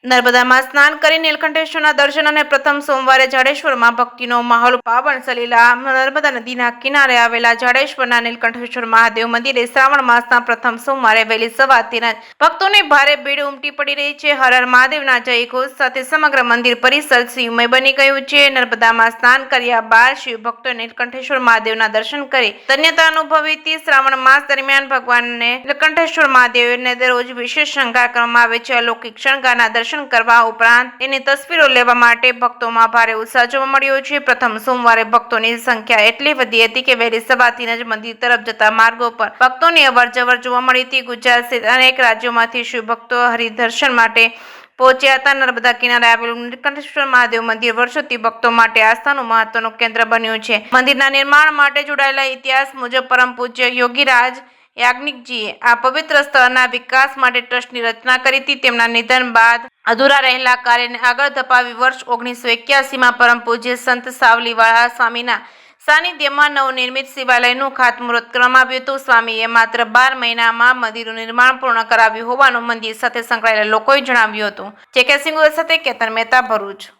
નર્મદામાં સ્નાન કરી નીલકંઠેશ્વરના દર્શન અને પ્રથમ સોમવારે જાડેશ્વરમાં ભક્તિનો માહોલ. પાવન સલીલા નર્મદા નદીના કિનારે આવેલા જાડેશ્વરના નીલકંઠેશ્વર મહાદેવ મંદિરે શ્રાવણ માસના પ્રથમ સોમવારે વહેલી સવારથી જ ભક્તોની ભારે ભીડ ઉમટી પડી રહી છે. હર હર મહાદેવના જયઘોષ સાથે સમગ્ર મંદિર પરિસર શિવમય બની ગયું છે. નર્મદામાં સ્નાન કર્યા બાદ શિવ ભક્તોએ નીલકંઠેશ્વર મહાદેવના દર્શન કરી ધન્યતા અનુભવી હતી. શ્રાવણ માસ દરમિયાન ભગવાનને નીલકંઠેશ્વર મહાદેવને દરરોજ વિશેષ શણગાર કરવામાં આવે છે. અલૌકિક શણગારના દર્શન કરવા ઉપરાંત તેની તસવીરો લેવા માટે ભક્તોમાં ભારે ઉત્સાહ જોવા મળ્યો છે. પ્રથમ સોમવારે ભક્તોની સંખ્યા એટલી વધી હતી કે વહેલી સવારથી જ મંદિર તરફ જતા માર્ગો પર ભક્તોની અવરજવર જોવા મળી હતી. ગુજરાત સહિત અનેક રાજ્યોમાંથી શિવ ભક્તો હરિદર્શન માટે પહોંચ્યા હતા. નર્મદા કિનારે આવેલું નીલકંઠેશ્વર મહાદેવ મંદિર વર્ષોથી ભક્તો માટે આસ્થાનું મહત્વનું કેન્દ્ર બન્યું છે. મંદિરના નિર્માણ માટે જોડાયેલા ઇતિહાસ મુજબ પરમ પૂજ્ય યોગીરાજ યાજ્ઞિકજીએ આ પવિત્ર સ્થળના વિકાસ માટે ટ્રસ્ટની રચના કરી હતી. તેમના નિધન બાદ અધૂરા રહેલા કાર્યને આગળ ધપાવી વર્ષ 1981માં પરમ પૂજ્ય સંત સાવલીવાળા સ્વામીના સાનિધ્યમાં નવનિર્મિત શિવાલયનું ખાતમુહૂર્ત કરવામાં આવ્યું હતું. સ્વામીએ માત્ર 12 મહિનામાં મંદિરનું નિર્માણ પૂર્ણ કરાવ્યું હોવાનું મંદિર સાથે સંકળાયેલા લોકોએ જણાવ્યું હતું. જે કે સિંગોર સાથે કેતન મહેતા, ભરૂચ.